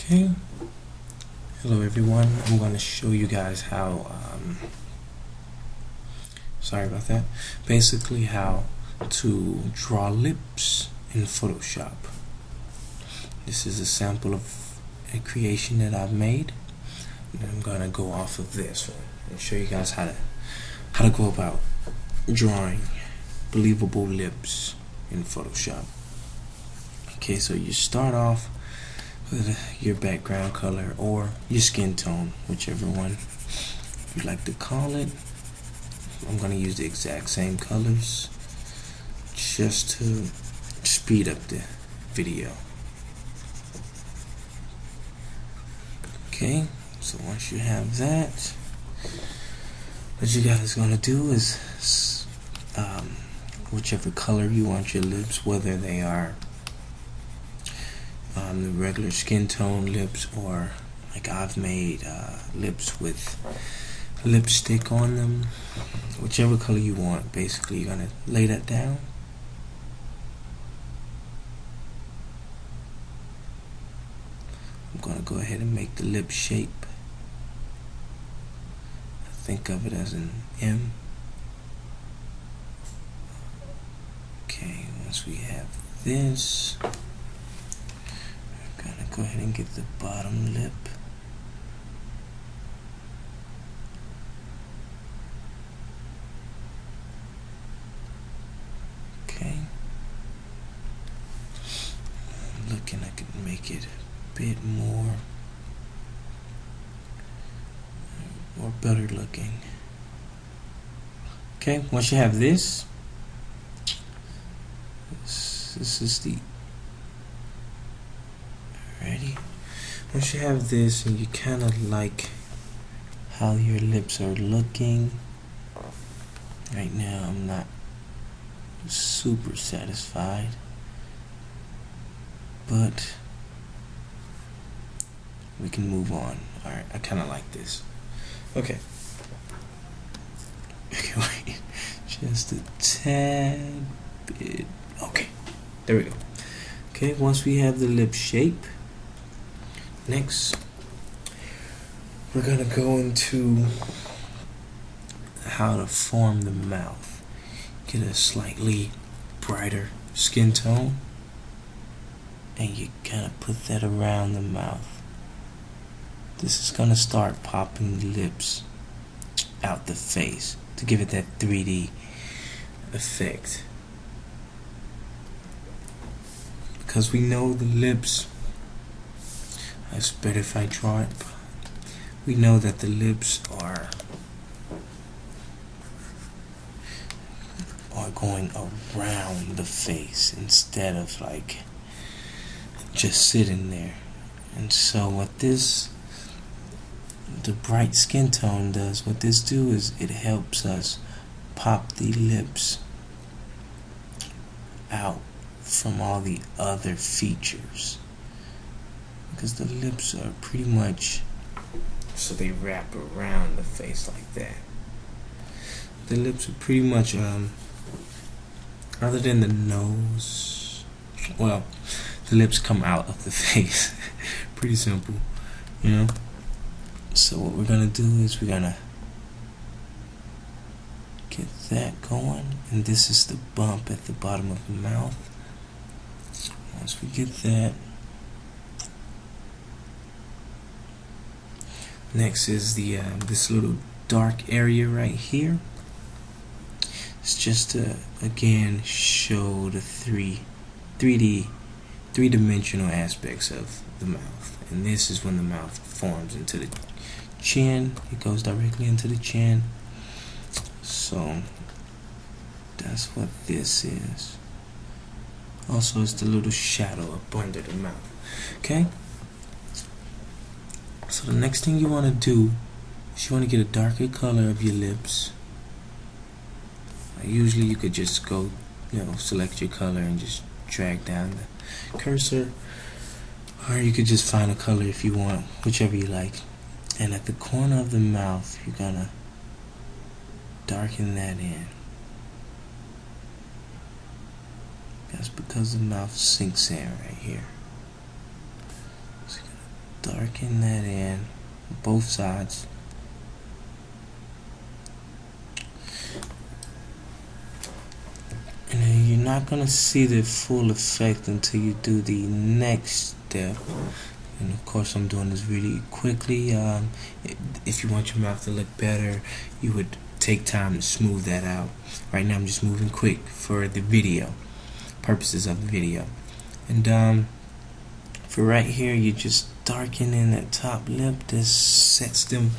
Okay, hello everyone. I'm going to show you guys how, sorry about that, basically how to draw lips in Photoshop. This is a sample of a creation that I've made, and I'm going to go off of this one and show you guys how to go about drawing believable lips in Photoshop. Okay, so you start off with your background color or your skin tone, whichever one you like to call it. I'm going to use the exact same colors just to speed up the video. Okay, so once you have that, what you guys going to do is whichever color you want your lips, whether they are the regular skin tone lips or like I've made lips with lipstick on them, whichever color you want. Basically, you're gonna lay that down. I'm gonna go ahead and make the lip shape. Think of it as an M. Okay, once we have this, we're gonna go ahead and get the bottom lip. Okay, I'm looking, I can make it a bit more better looking. Okay, once you have this is the ready. Once you have this and you kind of like how your lips are looking right now, I'm not super satisfied, but we can move on. Alright, I kind of like this. Okay. Okay, wait. Just a tad bit. Okay, there we go. Okay, once we have the lip shape, next we're gonna go into how to form the mouth. Get a slightly brighter skin tone, and you kind of put that around the mouth. This is gonna start popping the lips out the face to give it that 3D effect. Because we know the lips, it's better if I draw it. We know that the lips are going around the face instead of like just sitting there. And so what this, the bright skin tone does, what this do is it helps us pop the lips out from all the other features, because the lips are pretty much, so they wrap around the face like that. The lips are pretty much other than the nose, well, the lips come out of the face. Pretty simple, you know. So what we're gonna do is we're gonna get that going, and this is the bump at the bottom of the mouth. Once we get that, next is the this little dark area right here. It's just to again show the three-dimensional aspects of the mouth. And this is when the mouth forms into the chin. It goes directly into the chin. So that's what this is. Also, it's the little shadow up under the mouth. Okay? So the next thing you want to do is you want to get a darker color of your lips. Usually you could just go, select your color and just drag down the cursor, or you could just find a color if you want, whichever you like. And at the corner of the mouth, you're gonna darken that in. That's because the mouth sinks in right here. So you're gonna darken that in both sides. And then you're not gonna see the full effect until you do the next step. And of course I'm doing this really quickly. If you want your mouth to look better, you would take time to smooth that out. Right now I'm just moving quick for the video purposes of the video. And for right here, you just darken in that top lip. This sets them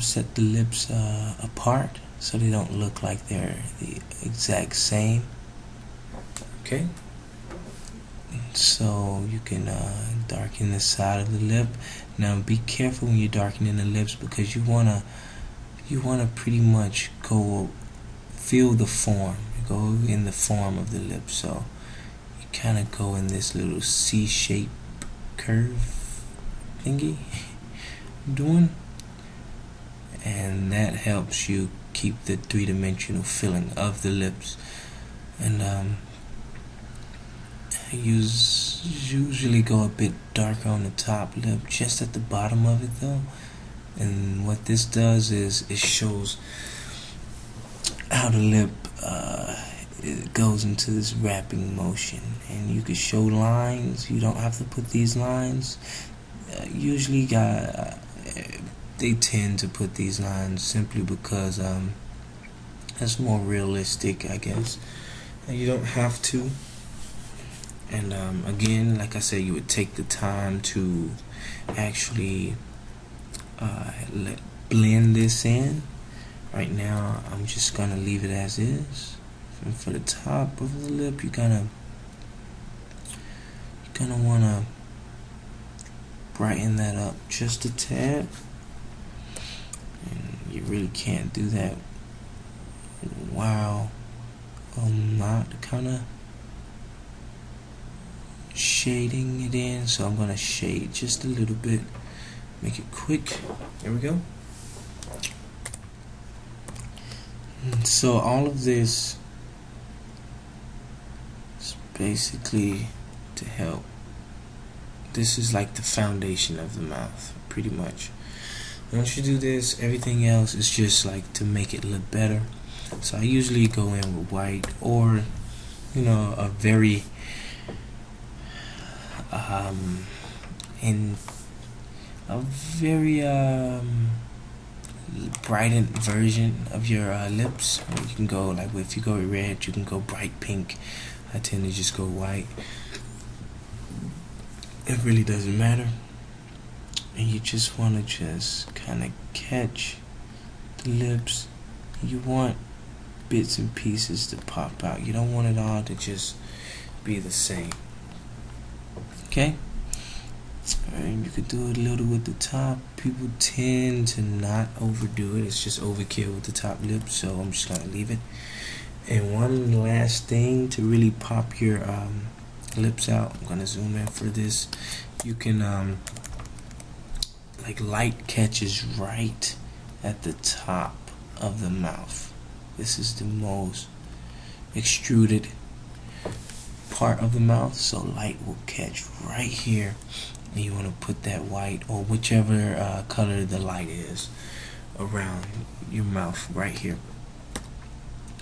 set the lips apart so they don't look like they're the exact same. Okay, so you can darken the side of the lip. Now be careful when you're darkening the lips, because you wanna pretty much feel the form, go in the form of the lip. So you kind of go in this little C-shaped curve thingy I'm doing, and that helps you keep the three-dimensional feeling of the lips. And I usually go a bit darker on the top lip, just at the bottom of it though. And what this does is it shows how the lip it goes into this wrapping motion, and you can show lines. You don't have to put these lines. Usually they tend to put these lines simply because that's more realistic, I guess. And you don't have to. And again, like I said, you would take the time to actually blend this in. Right now I'm just gonna leave it as is. And for the top of the lip, you're gonna wanna brighten that up just a tad. And you really can't do that while not kinda shading it in. So I'm gonna shade just a little bit, make it quick. There we go. So all of this is basically to help. This is like the foundation of the mouth, pretty much. Once you do this, everything else is just like to make it look better. So I usually go in with white, or a very brightened version of your lips. You can go like, if you go with red, you can go bright pink. I tend to just go white. It really doesn't matter. And you just want to just kind of catch the lips. You want bits and pieces to pop out. You don't want it all to just be the same. Okay? And you could do it a little with the top. People tend to not overdo it. It's just overkill with the top lip, so I'm just gonna leave it. And one last thing to really pop your lips out, I'm gonna zoom in for this. You can like light catches right at the top of the mouth. This is the most extruded part of the mouth, so light will catch right here. And you want to put that white, or whichever color the light is, around your mouth right here.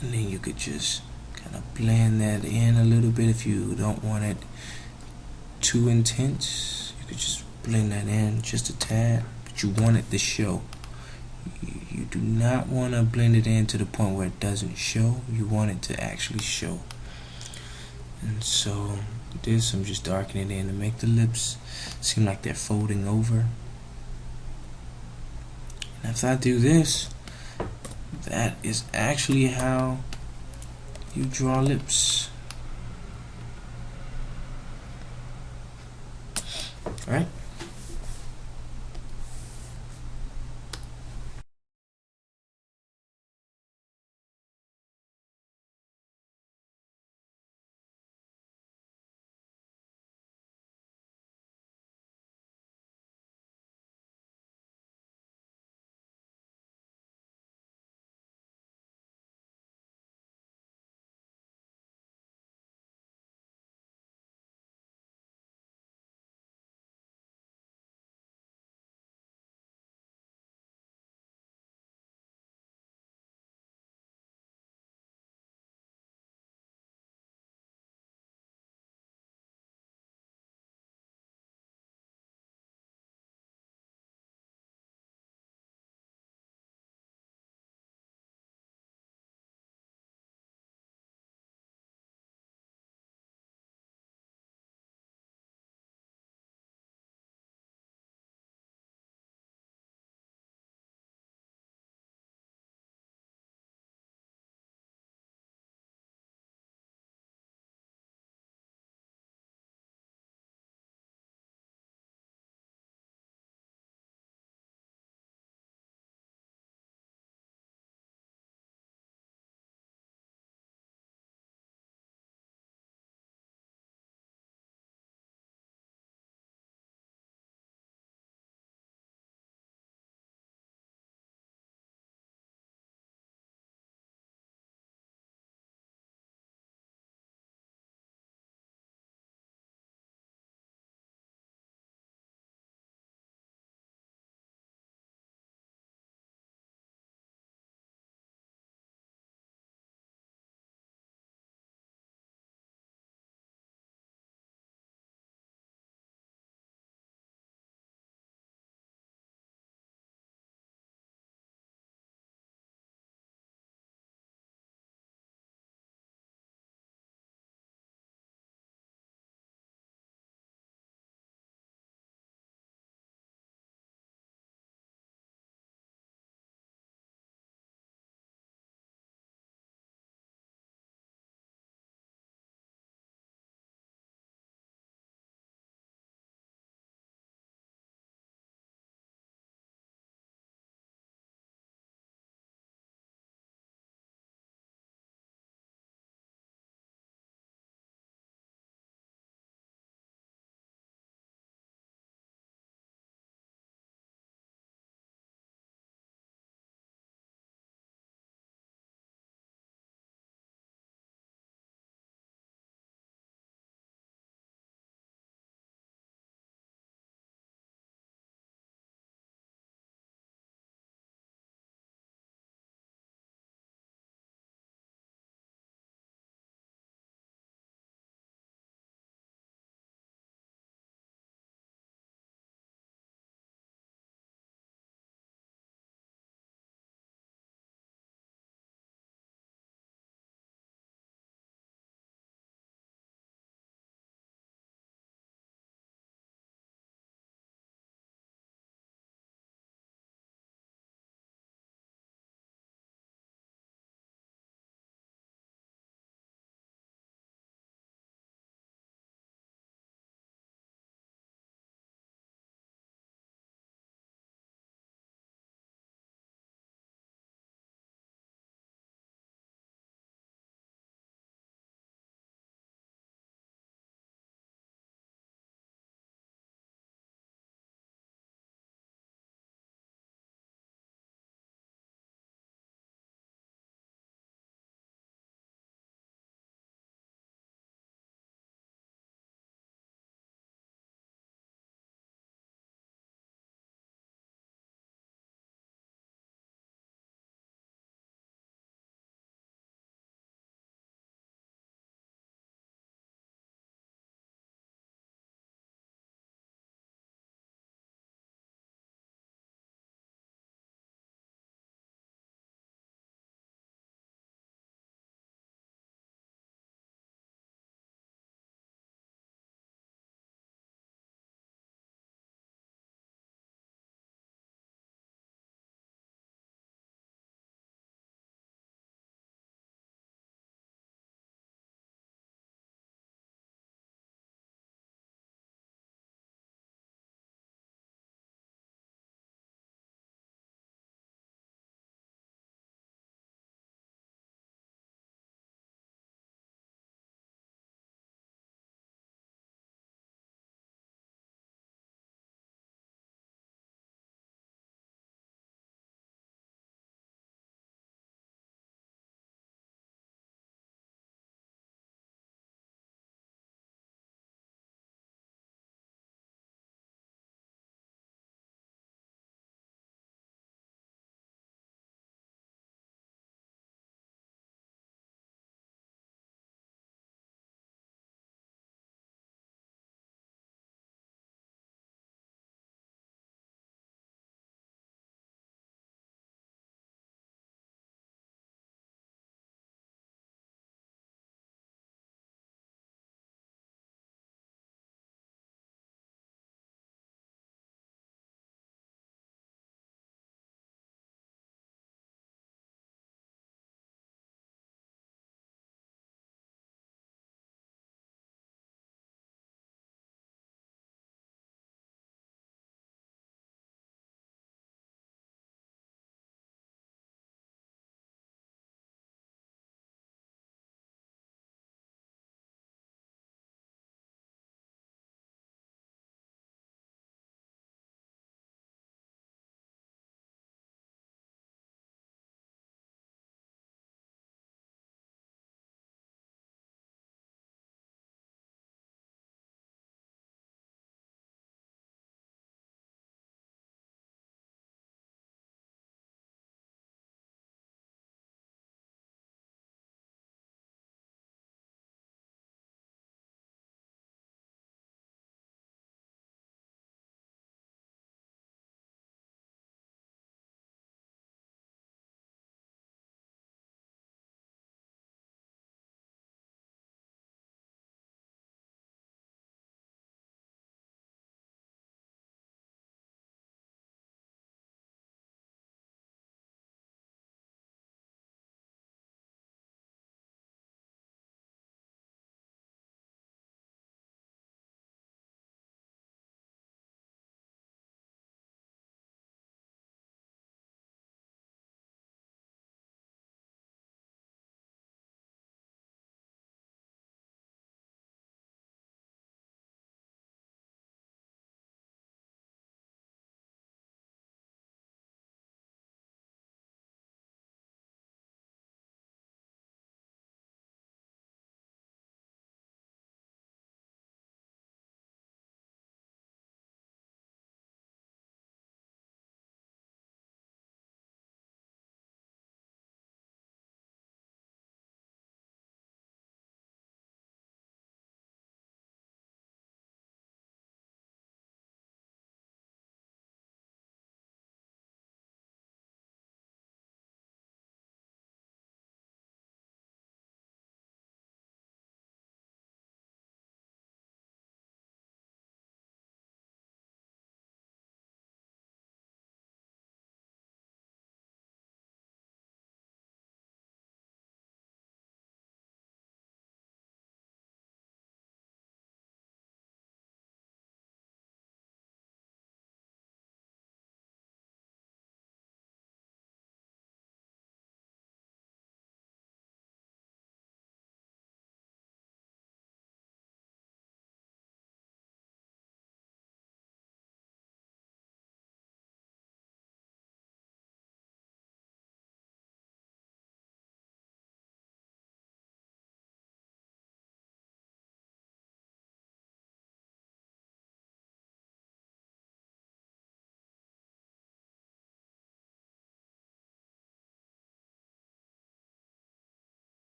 And then you could just kind of blend that in a little bit. If you don't want it too intense, you could just blend that in just a tad, but you want it to show. You do not want to blend it in to the point where it doesn't show. You want it to actually show. And so this, I'm just darkening it in to make the lips seem like they're folding over. And after I do this, that is actually how you draw lips. Alright?